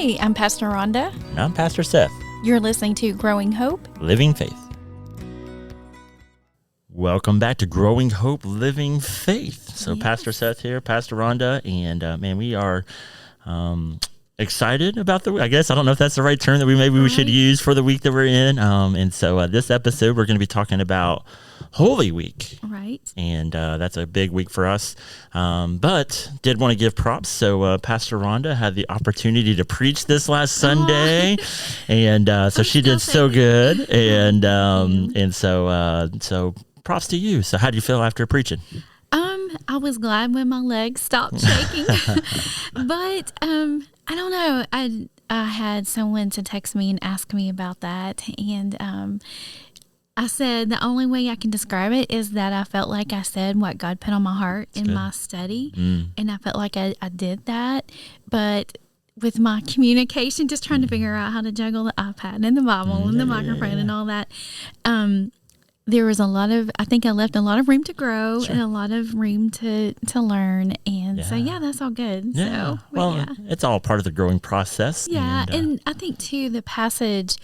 Hey, I'm Pastor Rhonda. And I'm Pastor Seth. You're listening to Growing Hope, Living Faith. Welcome back to Growing Hope, Living Faith. So Yes. Pastor Seth here, Pastor Rhonda, and man, we are excited about the week. I guess I don't know if that's the right term that we should use for the week that we're in. And so this episode, we're going to be talking about Holy Week. right? And that's a big week for us. But did want to give props. So Pastor Rhonda had the opportunity to preach this last Sunday. And so she did so good. And so props to you. So how do you feel after preaching? I was glad when my legs stopped shaking. But I don't know. I had someone to text me and ask me about that. And I said the only way I can describe it is that I felt like I said what God put on my heart in my study. And I felt like I did that. But with my communication, just trying to figure out how to juggle the iPad and the Bible and the microphone and all that, there was I think I left a lot of room to grow and a lot of room to learn. And so, that's all good. Yeah. So, it's all part of the growing process. Yeah. And I think, too, the passage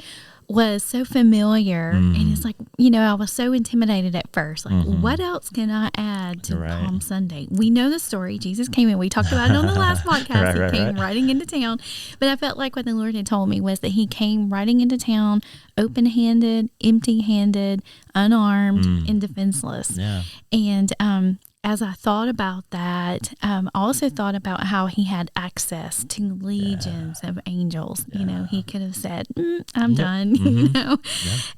was so familiar. And it's like, I was so intimidated at first. Like, what else can I add to Palm Sunday? We know the story. Jesus came in. We talked about it on the last podcast. He came riding into town. But I felt like what the Lord had told me was that he came riding into town open-handed, empty-handed, unarmed, and defenseless. Yeah. And as I thought about that, I also thought about how he had access to legions of angels. He could have said, I'm done,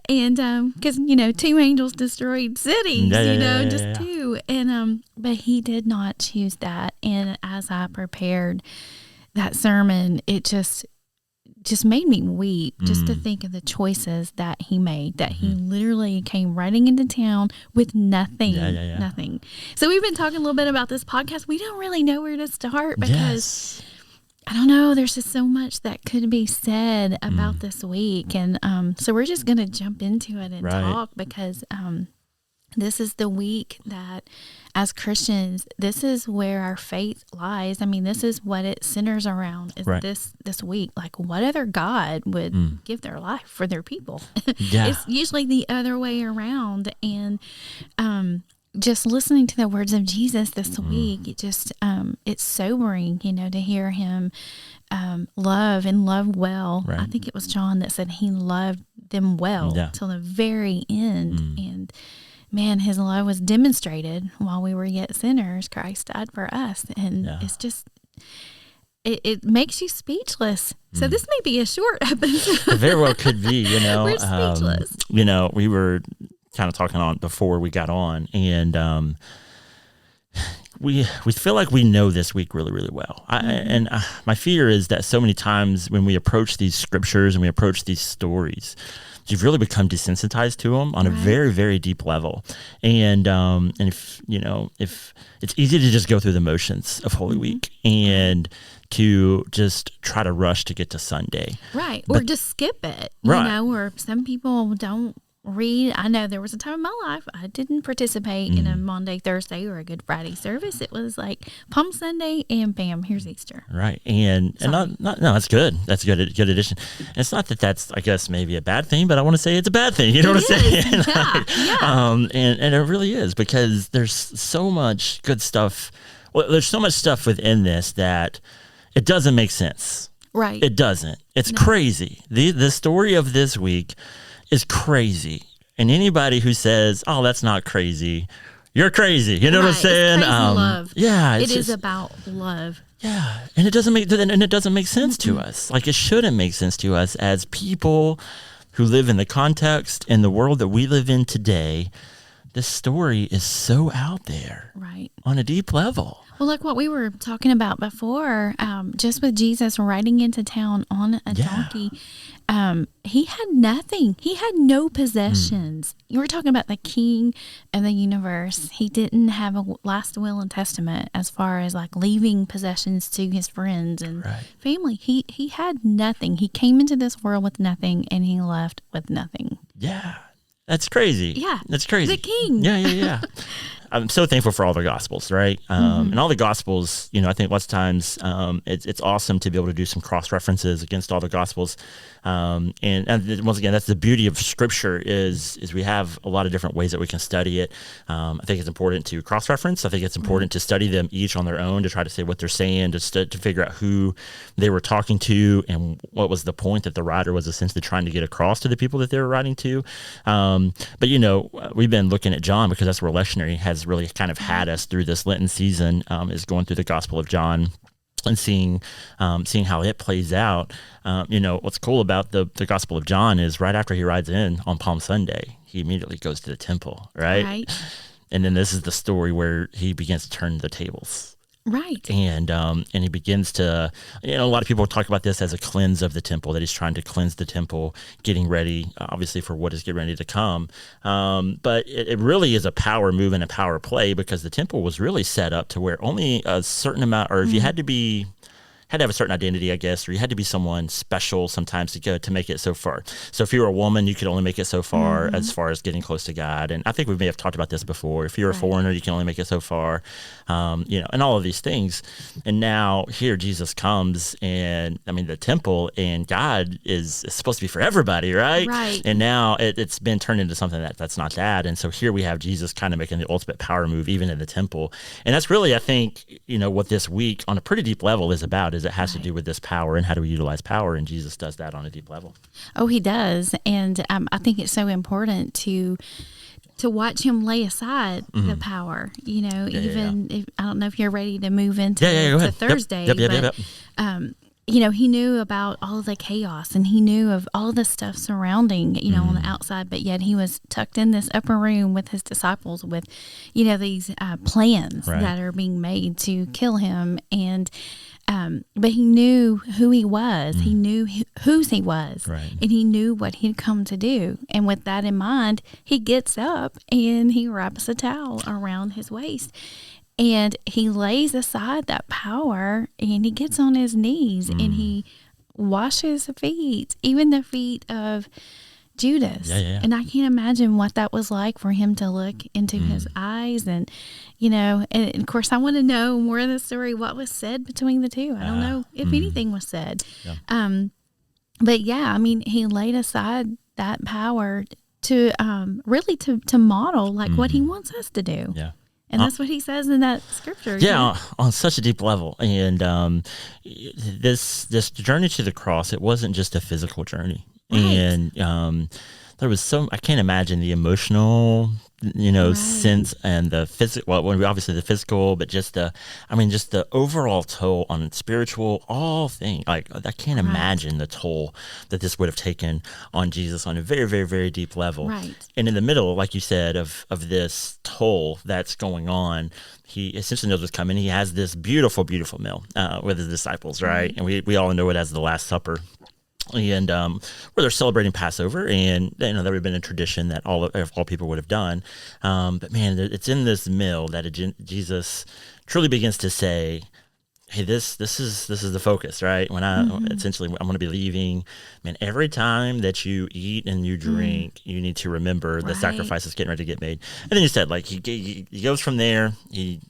and because, 2 angels destroyed cities, just 2. And but he did not choose that. And as I prepared that sermon, it just made me weep just to think of the choices that he made, that he literally came riding into town with nothing, nothing. So we've been talking a little bit about this podcast. We don't really know where to start because I don't know, there's just so much that could be said about this week. And so we're just going to jump into it and talk because this is the week that, as Christians, this is where our faith lies. I mean, this is what it centers around, is this week. Like, what other God would give their life for their people? It's usually the other way around. And just listening to the words of Jesus this week, it's sobering, to hear him love and love well. I think it was John that said he loved them well till the very end. And man, his love was demonstrated while we were yet sinners. Christ died for us. And it's just, it makes you speechless. So this may be a short episode. It very well could be, We're speechless. We were kind of talking on before we got on, and we feel like we know this week really, really well. My fear is that so many times when we approach these scriptures and we approach these stories, you've really become desensitized to them on a very, very deep level. And if it's easy to just go through the motions of Holy Week and to just try to rush to get to Sunday. Right. Or just skip it. Or some people don't read. I know there was a time in my life I didn't participate in a Monday, Thursday, or a Good Friday service. It was like Palm Sunday and bam, here's Easter. Right. And that's good. That's good addition. And it's not that that's, I guess, maybe a bad thing, but I want to say it's a bad thing. You know what I'm saying? And it really is, because there's so much good stuff. Well, there's so much stuff within this that it doesn't make sense. Right. It doesn't. It's crazy. The story of this week is crazy. And anybody who says, "Oh, that's not crazy," you're crazy. You know what I'm saying? It's crazy love. Yeah, it is about love. Yeah, and it doesn't make sense to us. Like, it shouldn't make sense to us as people who live in the context and the world that we live in today. This story is so out there, on a deep level. Well, like what we were talking about before, just with Jesus riding into town on a donkey, he had nothing. He had no possessions. You were talking about the king of the universe. He didn't have a last will and testament as far as like leaving possessions to his friends and family. He had nothing. He came into this world with nothing, and he left with nothing. Yeah. That's crazy. Yeah. That's crazy. The king. Yeah. I'm so thankful for all the Gospels, right? And all the Gospels, I think lots of times it's awesome to be able to do some cross references against all the Gospels. And once again, that's the beauty of Scripture is we have a lot of different ways that we can study it. I think it's important to cross reference. I think it's important to study them each on their own to try to say what they're saying, to figure out who they were talking to and what was the point that the writer was essentially trying to get across to the people that they were writing to. But we've been looking at John because that's where lectionary has really kind of had us through this Lenten season, is going through the Gospel of John and seeing how it plays out. What's cool about the Gospel of John is right after he rides in on Palm Sunday, he immediately goes to the temple, right? And then this is the story where he begins to turn the tables. Right. And he begins to, a lot of people talk about this as a cleanse of the temple, that he's trying to cleanse the temple, getting ready, obviously, for what is getting ready to come. But it really is a power move and a power play, because the temple was really set up to where only a certain amount, or if you had to have a certain identity, I guess, or you had to be someone special sometimes to make it so far. So if you were a woman, you could only make it so far as getting close to God. And I think we may have talked about this before. If you're a foreigner, you can only make it so far, and all of these things. And now here Jesus comes, and the temple and God is supposed to be for everybody, right? Right. And now it's been turned into something that's not that. And so here we have Jesus kind of making the ultimate power move even in the temple. And that's really, I think, what this week on a pretty deep level is about. It has to do with this power and how do we utilize power, and Jesus does that on a deep level. Oh, he does, and I think it's so important to watch him lay aside the power. If I don't know if you're ready to move into to Thursday, yep. He knew about all the chaos, and he knew of all the stuff surrounding, on the outside, but yet he was tucked in this upper room with his disciples with, these plans that are being made to kill him. And but he knew who he was. He knew whose he was. Right. And he knew what he'd come to do. And with that in mind, he gets up and he wraps a towel around his waist. And he lays aside that power, and he gets on his knees and he washes feet, even the feet of Judas. Yeah. And I can't imagine what that was like for him to look into his eyes. And, and of course I want to know more of the story, what was said between the two. I don't know if anything was said. Yeah. But yeah, he laid aside that power to really to model what he wants us to do. Yeah. And that's what he says in that scripture. Yeah, on such a deep level. And this journey to the cross, it wasn't just a physical journey. Right. And there was I can't imagine the emotional, sense and the physical, well, obviously the physical, but just the overall toll on spiritual, all things. I can't imagine the toll that this would have taken on Jesus on a very, very, very deep level. Right. And in the middle, like you said, of this toll that's going on, he essentially knows what's coming. He has this beautiful, beautiful meal with his disciples, right? And we all know it as the Last Supper. And where they're celebrating Passover, and that would have been a tradition that all people would have done. But man, it's in this meal that Jesus truly begins to say, "Hey, this is the focus, right? When essentially I'm going to be leaving. Man, every time that you eat and you drink, you need to remember the sacrifice that's getting ready to get made." And then you said, he goes from there. He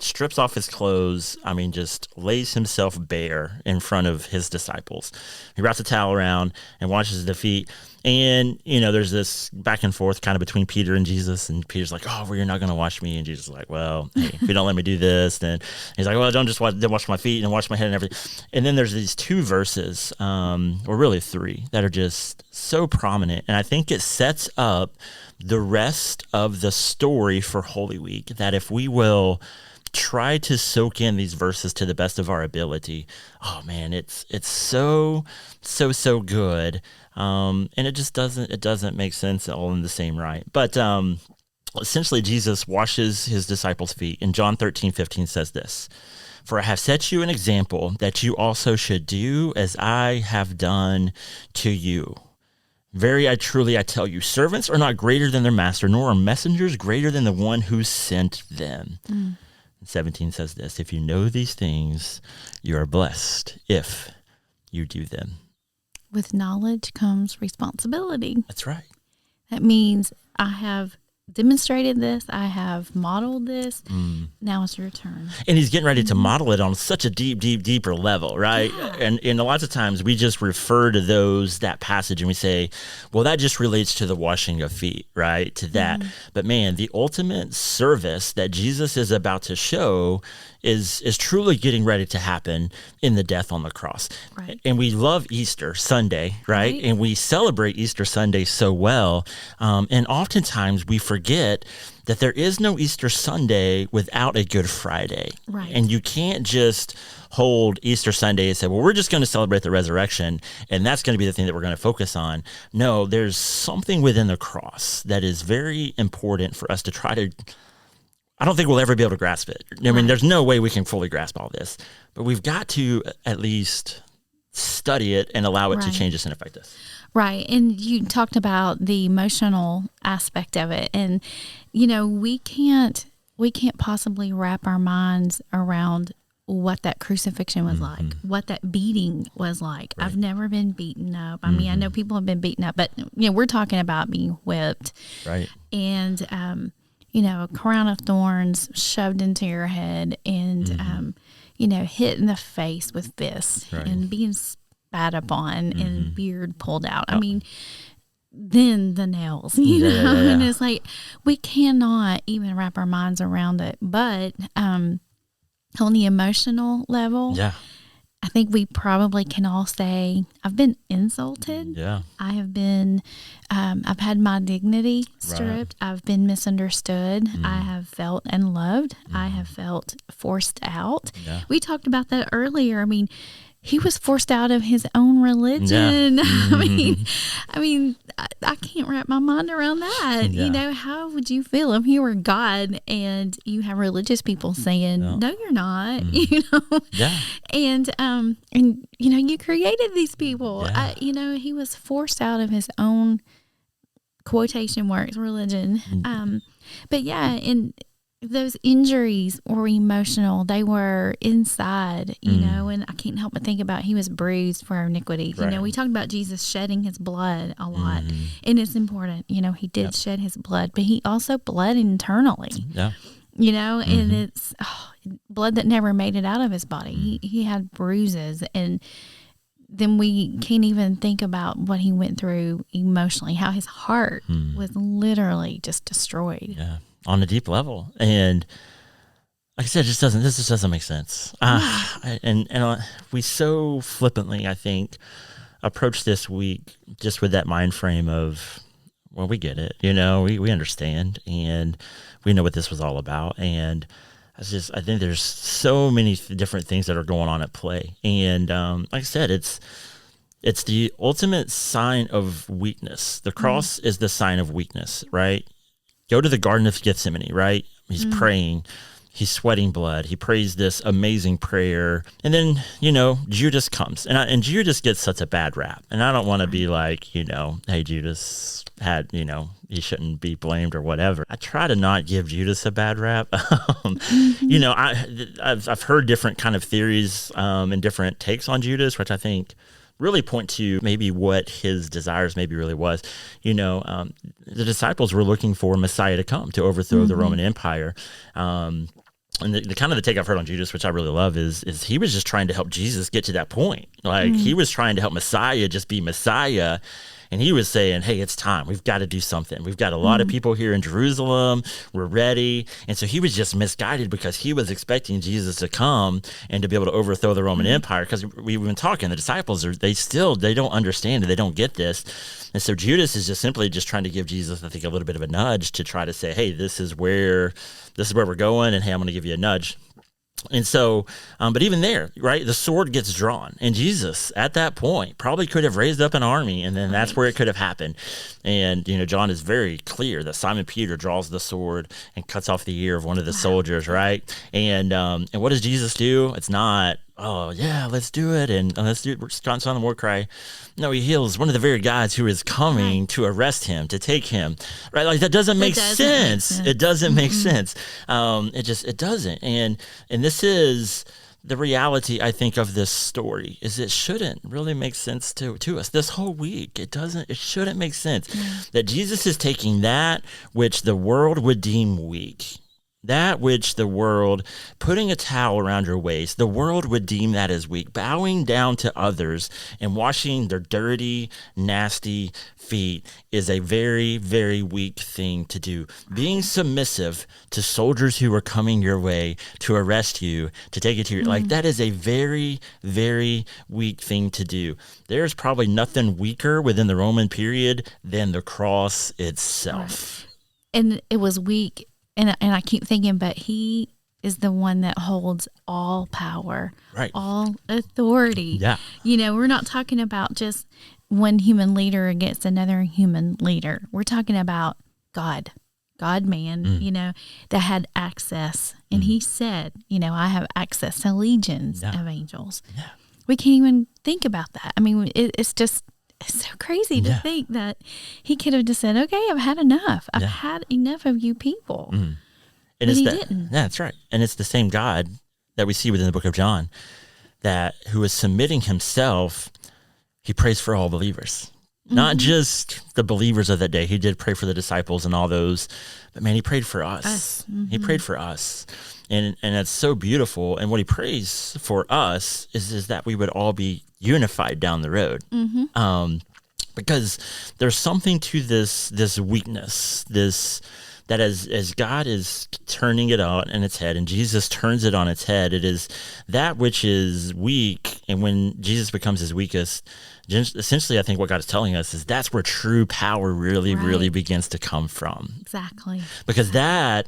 strips off his clothes, just lays himself bare in front of his disciples. He wraps a towel around and washes the feet. And, there's this back and forth kind of between Peter and Jesus. And Peter's like, "Oh, well, you're not going to wash me." And Jesus is like, "Well, hey, if you don't let me do this," then he's like, "Well, don't just wash my feet and wash my head and everything." And then there's these two verses, or really three, that are just so prominent. And I think it sets up the rest of the story for Holy Week, that if we will try to soak in these verses to the best of our ability, oh man, it's so good, and it just doesn't make sense all in the same right. But essentially, Jesus washes his disciples' feet, and John 13:15 says this: "For I have set you an example that you also should do as I have done to you. Very truly I tell you, servants are not greater than their master, nor are messengers greater than the one who sent them." 17 says this: "If you know these things, you are blessed if you do them." With knowledge comes responsibility. That's right. That means I have demonstrated this. I have modeled this. Now it's your turn. And he's getting ready to model it on such a deeper level, right? Yeah. And a lot of times we just refer to that passage and we say, well, that just relates to the washing of feet, right? To that. But man, the ultimate service that Jesus is about to show is truly getting ready to happen in the death on the cross. Right. And we love Easter Sunday, right? And we celebrate Easter Sunday so well. And oftentimes we forget that there is no Easter Sunday without a Good Friday. Right. And you can't just hold Easter Sunday and say, well, we're just going to celebrate the resurrection, and that's going to be the thing that we're going to focus on. No, there's something within the cross that is very important for us to try to, I don't think we'll ever be able to grasp it. I mean, there's no way we can fully grasp all this, but we've got to at least study it and allow it to change us and affect us. Right. And you talked about the emotional aspect of it. And, you know, we can't possibly wrap our minds around what that crucifixion was like, what that beating was like. Right. I've never been beaten up. I mean, I know people have been beaten up, but, you know, we're talking about being whipped. Right. And, you know, a crown of thorns shoved into your head and, you know, hit in the face with fists and being spat upon and beard pulled out. I mean, then the nails, you know, and it's like, we cannot even wrap our minds around it. But on the emotional level, I think we probably can all say, I've been insulted. Yeah. I have been, I've had my dignity stripped. Right. I've been misunderstood. I have felt unloved. I have felt forced out. Yeah. We talked about that earlier. I mean, he was forced out of his own religion. Yeah. I mean, I can't wrap my mind around that. Yeah. You know, how would you feel if you were God and you have religious people saying, "No, you're not." You know, and you know, you created these people. Yeah. You know, he was forced out of his own quotation marks religion. But yeah, and those injuries were emotional. They were inside, you know, and I can't help but think about he was bruised for our iniquity. Right. You know, we talked about Jesus shedding his blood a lot, and it's important. You know, he did shed his blood, but he also bled internally. Yeah. You know, and it's blood that never made it out of his body. He had bruises, and then we can't even think about what he went through emotionally, how his heart was literally just destroyed. Yeah. On a deep level. And like I said, this just doesn't make sense. And we so flippantly, I think, approach this week just with that mind frame of, well, we get it, you know, we understand, and we know what this was all about. And I think there's so many different things that are going on at play. And like I said, it's the ultimate sign of weakness. The cross is the sign of weakness, right? Go to the Garden of Gethsemane, right? He's praying. He's sweating blood. He prays this amazing prayer. And then, you know, Judas comes. And Judas gets such a bad rap. And I don't want to be like, you know, hey, Judas had, you know, he shouldn't be blamed or whatever. I try to not give Judas a bad rap. You know, I've heard different kind of theories and different takes on Judas, which I think really point to maybe what his desires maybe really was. You know, the disciples were looking for Messiah to come to overthrow the Roman Empire. And the kind of the take I've heard on Judas, which I really love, is he was just trying to help Jesus get to that point. Like he was trying to help Messiah just be Messiah. And he was saying, hey, it's time. We've got to do something. We've got a lot of people here in Jerusalem. We're ready. And so he was just misguided because he was expecting Jesus to come and to be able to overthrow the Roman Empire. Because we've been talking, the disciples, they don't understand it. They don't get this. And so Judas is just simply just trying to give Jesus, I think, a little bit of a nudge to try to say, hey, this is where we're going. And hey, I'm going to give you a nudge. And so, but even there, right, the sword gets drawn. And Jesus, at that point, probably could have raised up an army, and then that's where it could have happened. And, you know, John is very clear that Simon Peter draws the sword and cuts off the ear of one of the soldiers, right? And what does Jesus do? It's not, oh, yeah, let's do it, and let's do it, we're just on the war cry. No, he heals one of the very guys who is coming to arrest him, to take him, right? Like, that doesn't make sense. It doesn't make sense. It doesn't. And this is the reality, I think, of this story is it shouldn't really make sense to us. This whole week, it shouldn't make sense that Jesus is taking that which the world would deem weak, that which the world, putting a towel around your waist, the world would deem that as weak, bowing down to others and washing their dirty, nasty feet is a very, very weak thing to do. Being submissive to soldiers who are coming your way to arrest you, to take you to your, like, that is a very, very weak thing to do. There's probably nothing weaker within the Roman period than the cross itself. Right. And it was weak. And I keep thinking, but he is the one that holds all power, right, all authority. Yeah. We're not talking about just one human leader against another human leader. We're talking about God-man, that had access. And he said, I have access to legions of angels. Yeah. We can't even think about that. I mean, it's so crazy to think that he could have just said, okay, I've had enough. I've had enough of you people. And but he didn't. Yeah, that's right. And it's the same God that we see within the book of John, that who is submitting himself, he prays for all believers. Not just the believers of that day. He did pray for the disciples and all those, but man, he prayed for us. He prayed for us. And it's so beautiful. And what he prays for us is that we would all be unified down the road. Because there's something to this weakness, that as God is turning it on its head and Jesus turns it on its head, it is that which is weak. And when Jesus becomes his weakest, essentially, I think what God is telling us is that's where true power really begins to come from. Exactly. Because that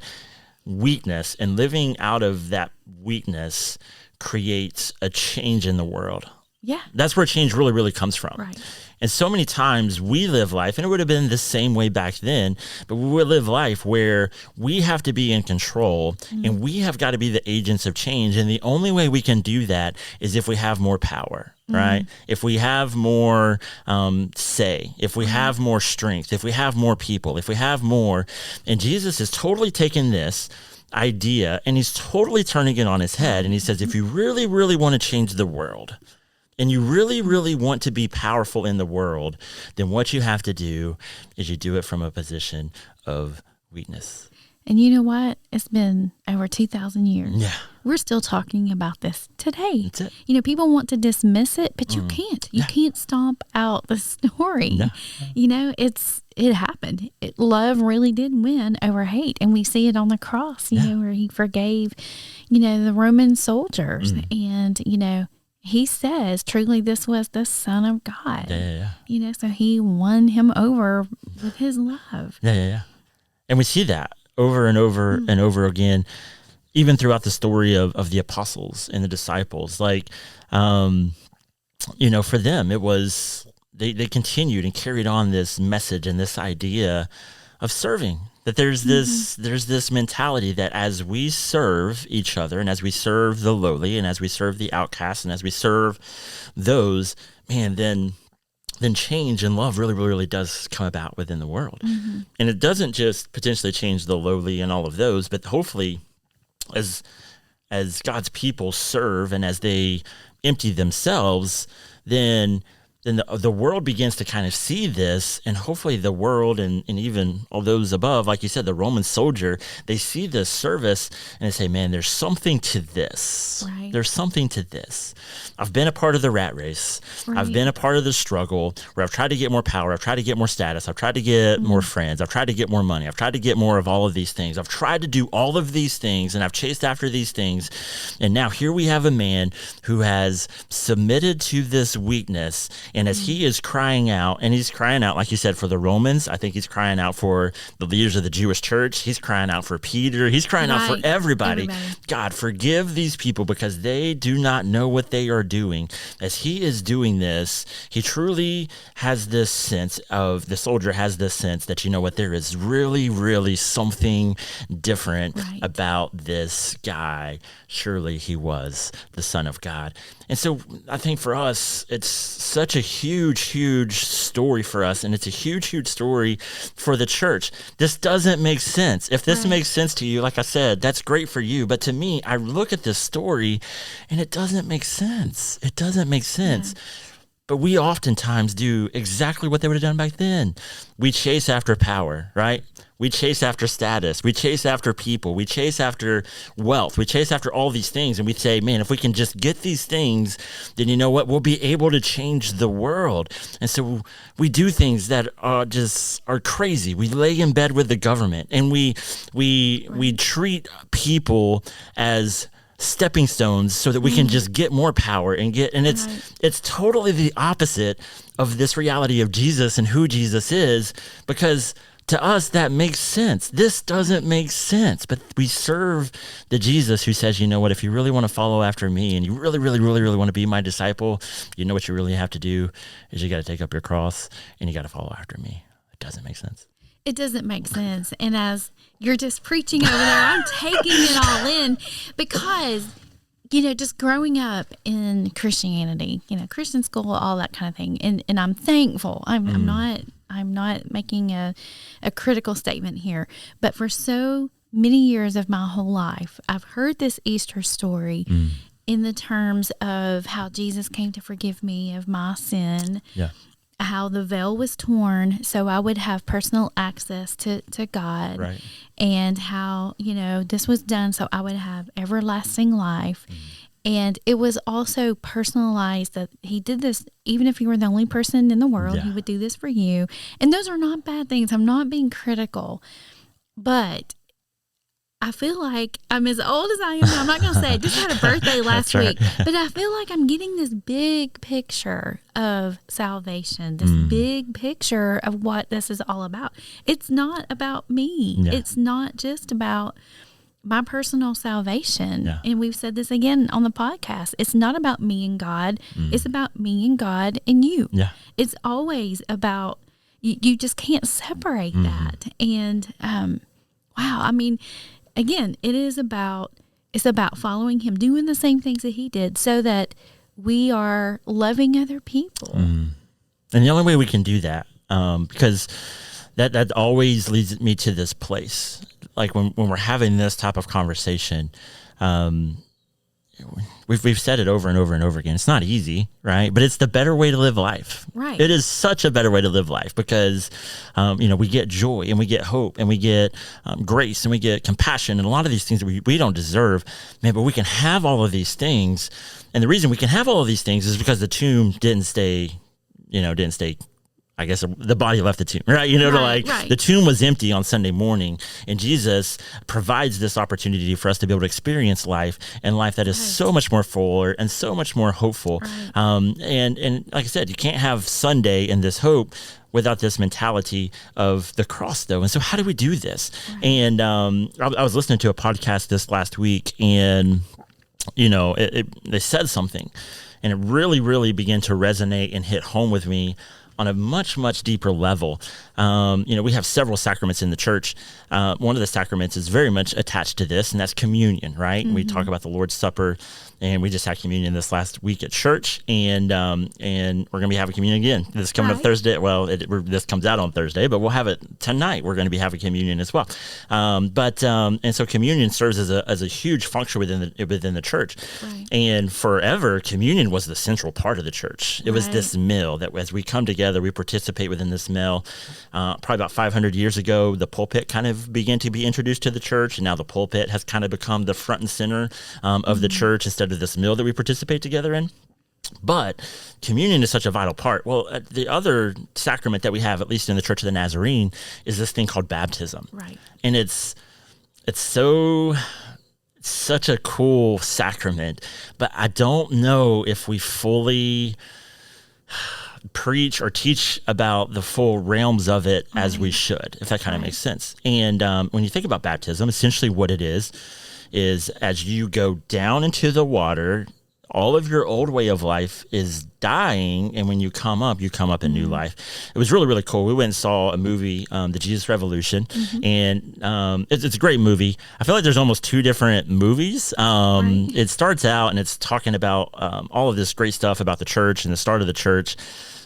weakness and living out of that weakness creates a change in the world. Yeah. That's where change really comes from. Right. And so many times we live life, and it would have been the same way back then, but we would live life where we have to be in control and we have got to be the agents of change. And the only way we can do that is if we have more power, right? If we have more say, if we have more strength, if we have more people, if we have more. And Jesus is totally taking this idea and he's totally turning it on his head. And he says, if you really want to change the world, and you really want to be powerful in the world, then what you have to do is you do it from a position of weakness. And you know what? It's been over 2,000 years. Yeah. We're still talking about this today. That's it. People want to dismiss it, but you can't. You can't stomp out the story. No. It happened. Love really did win over hate. And we see it on the cross, where he forgave, the Roman soldiers. And, he says, truly, this was the Son of God. Yeah. So he won him over with his love. Yeah. And we see that over and over and over again, even throughout the story of the apostles and the disciples. Like, for them, it was, they continued and carried on this message and this idea of serving. That there's this mentality that as we serve each other and as we serve the lowly and as we serve the outcasts and as we serve those, man, then change and love really does come about within the world. And it doesn't just potentially change the lowly and all of those, but hopefully as God's people serve and as they empty themselves, then the world begins to kind of see this, and hopefully the world and even all those above, like you said, the Roman soldier, they see this service and they say, man, there's something to this. Right. There's something to this. I've been a part of the rat race. Right. I've been a part of the struggle where I've tried to get more power. I've tried to get more status. I've tried to get more friends. I've tried to get more money. I've tried to get more of all of these things. I've tried to do all of these things, and I've chased after these things. And now here we have a man who has submitted to this weakness. And as he is crying out, and he's crying out, like you said, for the Romans, I think he's crying out for the leaders of the Jewish church. He's crying out for Peter. He's crying out for everybody. God, forgive these people because they do not know what they are doing. As he is doing this, he truly has this sense of, the soldier has this sense that, there is really something different about this guy surely he was the Son of God. And so I think for us, it's such a huge story for us, and it's a huge story for the church. This doesn't make sense. If this makes sense to you, like I said, that's great for you. But to me, I look at this story, and it doesn't make sense. It doesn't make sense. Yeah. But we oftentimes do exactly what they would have done back then. We chase after power, right? We chase after status. We chase after people. We chase after wealth. We chase after all these things. And we say, man, if we can just get these things, then you know what? We'll be able to change the world. And so we do things that are crazy. We lay in bed with the government, and we treat people as stepping stones so that we can just get more power and it's totally the opposite of this reality of Jesus and who Jesus is, because to us that makes sense. This doesn't make sense, but we serve the Jesus who says, you know what, if you really want to follow after me and you really want to be my disciple, you know what you really have to do is you got to take up your cross and you got to follow after me. It doesn't make sense. It doesn't make sense. And as you're just preaching over there, I'm taking it all in because, just growing up in Christianity, Christian school, all that kind of thing. And I'm thankful. I'm not making a critical statement here, but for so many years of my whole life, I've heard this Easter story in the terms of how Jesus came to forgive me of my sin. Yeah. How the veil was torn so I would have personal access to God, right. And how, this was done so I would have everlasting life. And it was also personalized that he did this, even if you were the only person in the world, he would do this for you. And those are not bad things. I'm not being critical, but I feel like I'm as old as I am now. I'm not going to say I just had a birthday last week, but I feel like I'm getting this big picture of salvation, this big picture of what this is all about. It's not about me. Yeah. It's not just about my personal salvation. Yeah. And we've said this again on the podcast. It's not about me and God. It's about me and God and you. Yeah. It's always about, you just can't separate that. And, wow, I mean, again, it's about following him, doing the same things that he did so that we are loving other people. And the only way we can do that, because that always leads me to this place. Like when we're having this type of conversation, we've said it over and over and over again. It's not easy, right? But it's the better way to live life. Right. It is such a better way to live life because, we get joy and we get hope and we get grace and we get compassion and a lot of these things that we don't deserve, man, but we can have all of these things. And the reason we can have all of these things is because the tomb didn't stay, I guess the body left the tomb, right? The tomb was empty on Sunday morning, and Jesus provides this opportunity for us to be able to experience life, and life that is so much more fuller and so much more hopeful. Right. And like I said, you can't have Sunday and this hope without this mentality of the cross, though. And so how do we do this? Right. And I was listening to a podcast this last week, and they said something, and it really began to resonate and hit home with me on a much deeper level. We have several sacraments in the church. One of the sacraments is very much attached to this, and that's communion, right? We talk about the Lord's Supper, and we just had communion this last week at church, and we're going to be having communion again this coming up Thursday. Well, this comes out on Thursday, but we'll have it tonight. We're going to be having communion as well. And so communion serves as a huge function within the church. Right. And forever, communion was the central part of the church. It was this meal that as we come together, we participate within this meal. Probably about 500 years ago, the pulpit kind of began to be introduced to the church, and now the pulpit has kind of become the front and center of the church instead of this meal that we participate together in. But communion is such a vital part. Well, the other sacrament that we have, at least in the Church of the Nazarene, is this thing called baptism. Right. And it's such a cool sacrament, but I don't know if we fully preach or teach about the full realms of it as we should, if that kind of makes sense. And when you think about baptism, essentially what it is as you go down into the water, all of your old way of life is dying, and when you come up in new life. It was really, really cool. We went and saw a movie, The Jesus Revolution, and it's a great movie. I feel like there's almost two different movies. It starts out and it's talking about all of this great stuff about the church and the start of the church,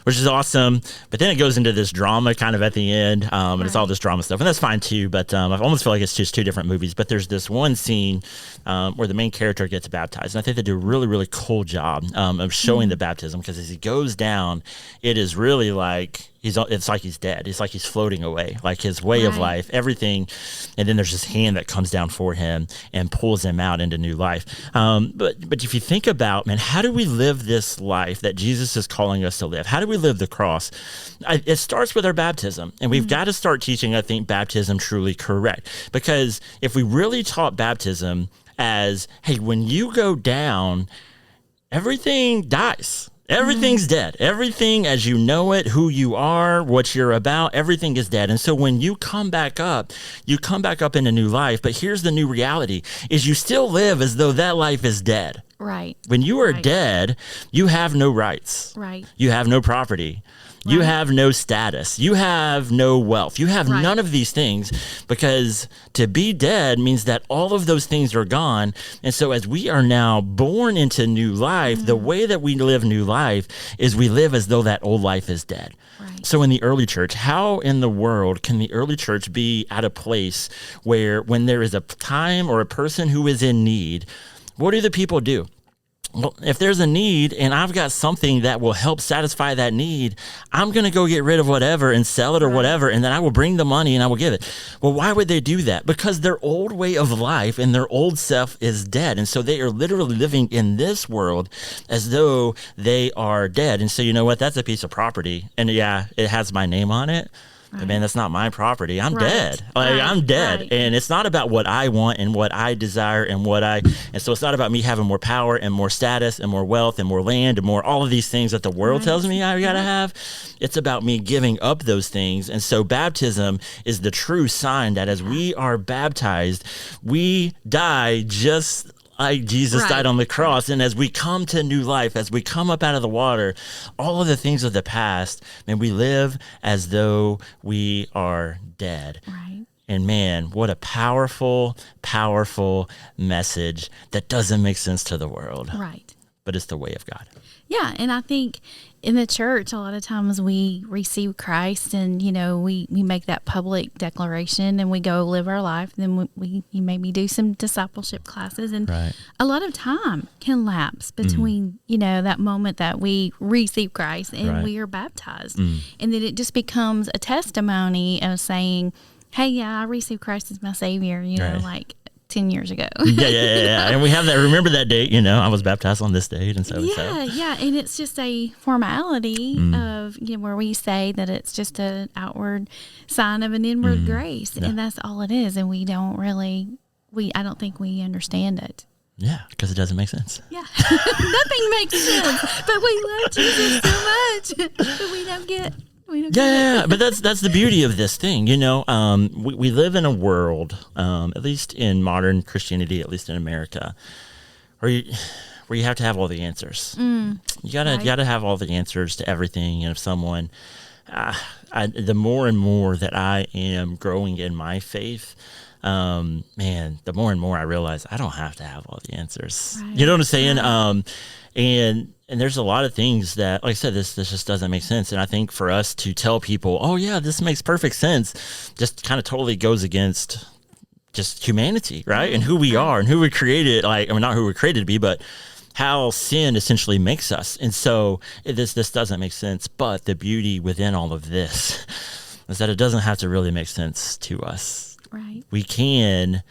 which is awesome. But then it goes into this drama kind of at the end, and it's all this drama stuff, and that's fine too. But I almost feel like it's just two different movies. But there's this one scene where the main character gets baptized, and I think they do a really, really cool job of showing the baptism, because as he goes down, it is really like it's like he's dead. It's like he's floating away, like his way of life, everything. And then there's this hand that comes down for him and pulls him out into new life. But if you think about, man, how do we live this life that Jesus is calling us to live? How do we live the cross? It starts with our baptism, and we've got to start teaching, I think, baptism truly correct. Because if we really taught baptism as, hey, when you go down, everything dies. Everything's dead. Everything as you know it, who you are, what you're about, everything is dead. And so when you come back up into new life. But here's the new reality, is you still live as though that life is dead. Right. When you are dead, you have no rights. Right. You have no property. You have no status. You have no wealth. You have none of these things, because to be dead means that all of those things are gone. And so as we are now born into new life, the way that we live new life is we live as though that old life is dead. Right. So in the early church, how in the world can the early church be at a place where when there is a time or a person who is in need, what do the people do? Well, if there's a need and I've got something that will help satisfy that need, I'm going to go get rid of whatever and sell it or whatever, and then I will bring the money and I will give it. Well, why would they do that? Because their old way of life and their old self is dead. And so they are literally living in this world as though they are dead. And so you know what? That's a piece of property. And yeah, it has my name on it. Right. Man, that's not my property. I'm dead. Like, I'm dead. And it's not about what I want and what I desire and so it's not about me having more power and more status and more wealth and more land and more all of these things that the world tells me I gotta have. It's about me giving up those things. And so baptism is the true sign that as we are baptized, we die just like Jesus died on the cross. And as we come to new life, as we come up out of the water, all of the things of the past, man, we live as though we are dead. Right. And man, what a powerful, powerful message that doesn't make sense to the world. Right. But it's the way of God. Yeah, and I think in the church, a lot of times we receive Christ and, we make that public declaration and we go live our life. Then we maybe do some discipleship classes. And a lot of time can lapse between, that moment that we receive Christ and we are baptized. And then it just becomes a testimony of saying, hey, yeah, I received Christ as my Savior, like 10 years ago. Yeah. And we have that. Remember that date, I was baptized on this date and so. Yeah. And it's just a formality of, where we say that it's just an outward sign of an inward grace. Yeah. And that's all it is. And we don't really, I don't think we understand it. Yeah, because it doesn't make sense. Yeah. Nothing makes sense. But we love Jesus so much that we don't get. Yeah, but that's the beauty of this thing, we live in a world, at least in modern Christianity, at least in America, where you have to have all the answers. You gotta have all the answers to everything. And if someone, the more and more that I am growing in my faith, man, the more and more I realize I don't have to have all the answers. Right. You know what I'm saying? Yeah. And there's a lot of things that, like I said, this just doesn't make sense. And I think for us to tell people, oh yeah, this makes perfect sense, just kind of totally goes against just humanity, right? And who we are and who we created, not who we're created to be, but how sin essentially makes us. And so this doesn't make sense. But the beauty within all of this is that it doesn't have to really make sense to us. Right. We can,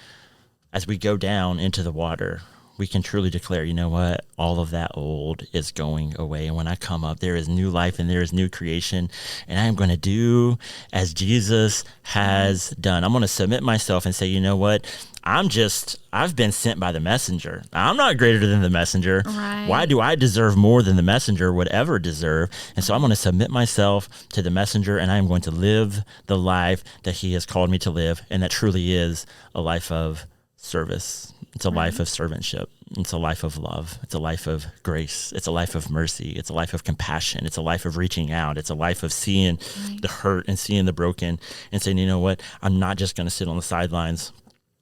as we go down into the water, we can truly declare, you know what, all of that old is going away. And when I come up, there is new life and there is new creation. And I am going to do as Jesus has done. I'm going to submit myself and say, you know what, I've been sent by the messenger. I'm not greater than the messenger. Right. Why do I deserve more than the messenger would ever deserve? And so I'm going to submit myself to the messenger, and I am going to live the life that he has called me to live. And that truly is a life of service It's a life of servantship. It's a life of love. It's a life of grace. It's a life of mercy. It's a life of compassion. It's a life of reaching out. It's a life of seeing the hurt and seeing the broken and saying, you know what, I'm not just going to sit on the sidelines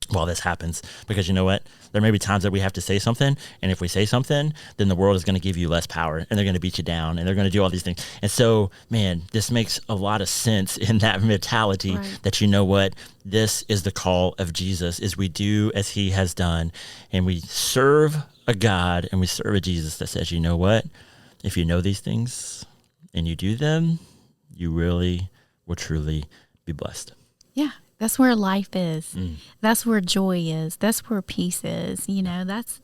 while this happens, because you know what, there may be times that we have to say something, and if we say something, then the world is going to give you less power, and they're going to beat you down, and they're going to do all these things. And so, man, this makes a lot of sense in that mentality, that you know what, this is the call of Jesus, is we do as he has done, and we serve a God, and we serve a Jesus that says, you know what, if you know these things and you do them, you really will truly be blessed. Yeah. That's where life is. That's where joy is. That's where peace is. You know, that's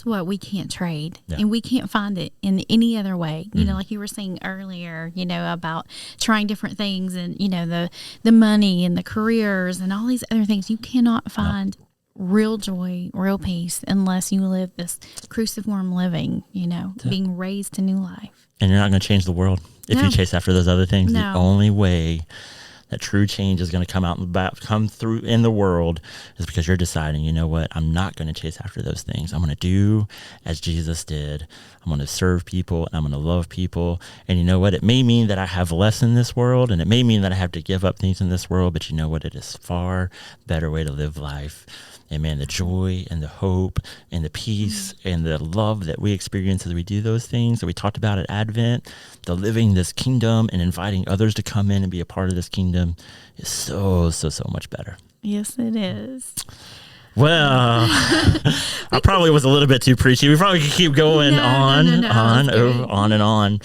what we can't trade, and we can't find it in any other way. You know, like you were saying earlier, you know, about trying different things, and you know, the money and the careers and all these other things. You cannot find real joy, real peace, unless you live this cruciform living. You know, being raised to new life. And you're not going to change the world if you chase after those other things. The only way that true change is going to come through in the world is because you're deciding, you know what, I'm not going to chase after those things. I'm going to do as Jesus did. I'm going to serve people, and I'm going to love people. And you know what, it may mean that I have less in this world, and it may mean that I have to give up things in this world, but you know what, it is far better way to live life. And man, the joy and the hope and the peace and the love that we experience as we do those things that we talked about at Advent, the living this kingdom and inviting others to come in and be a part of this kingdom is so much better. Yes, it is. Well, I probably was a little bit too preachy. We probably could keep going on and on.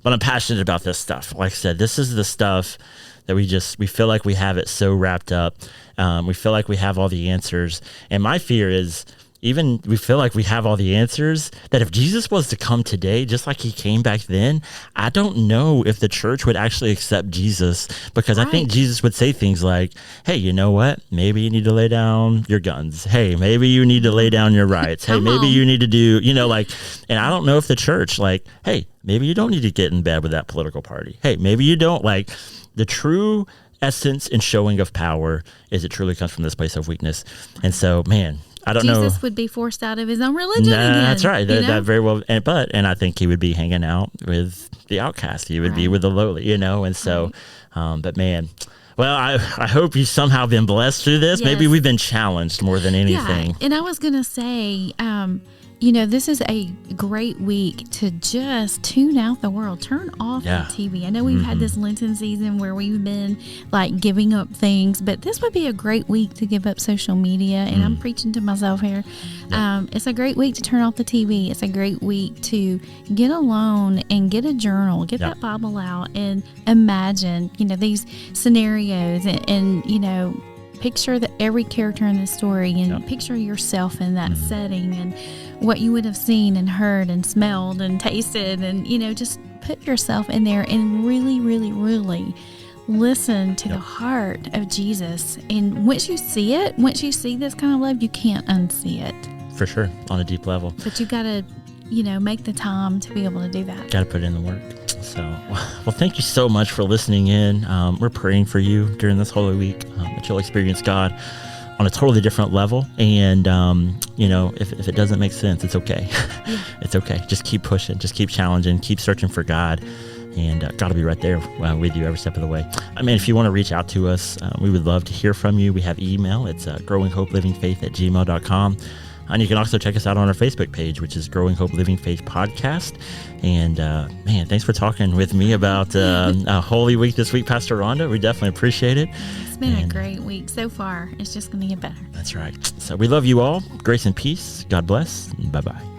But I'm passionate about this stuff. Like I said, this is the stuff that we feel like we have it so wrapped up. We feel like we have all the answers. And my fear is, even we feel like we have all the answers, that if Jesus was to come today, just like he came back then, I don't know if the church would actually accept Jesus, because I think Jesus would say things like, hey, you know what? Maybe you need to lay down your guns. Hey, maybe you need to lay down your rights. Hey, maybe you need to do, you know, like, and I don't know if the church, like, hey, maybe you don't need to get in bed with that political party. Hey, maybe you don't, like, the true essence and showing of power is it truly comes from this place of weakness. And so, man, I don't know. Jesus would be forced out of his own religion again. That's right. That very well. And I think he would be hanging out with the outcast. He would be with the lowly, you know. And so, but man, well, I hope you've somehow been blessed through this. Yes. Maybe we've been challenged more than anything. Yeah. And I was going to say, you know, this is a great week to just tune out the world. Turn off the TV. I know we've had this Lenten season where we've been like giving up things, but this would be a great week to give up social media. And I'm preaching to myself here. It's a great week to turn off the TV. It's a great week to get alone and get a journal, get that Bible out and imagine, you know, these scenarios and you know, picture every character in the story and picture yourself in that setting and what you would have seen and heard and smelled and tasted, and you know, just put yourself in there and really, really, really listen to the heart of Jesus. And once you see it, once you see this kind of love, you can't unsee it. For sure, on a deep level. But you got to, you know, make the time to be able to do that. Got to put in the work. So, well, thank you so much for listening in. We're praying for you during this Holy Week, that you'll experience God on a totally different level. And, you know, if it doesn't make sense, it's okay. It's okay. Just keep pushing, just keep challenging, keep searching for God. And God will be right there with you every step of the way. I mean, if you want to reach out to us, we would love to hear from you. We have email. It's growinghopelivingfaith@gmail.com. And you can also check us out on our Facebook page, which is Growing Hope Living Faith Podcast. And man, thanks for talking with me about a Holy Week this week, Pastor Rhonda. We definitely appreciate it. It's been a great week so far. It's just going to get better. That's right. So we love you all. Grace and peace. God bless. Bye-bye.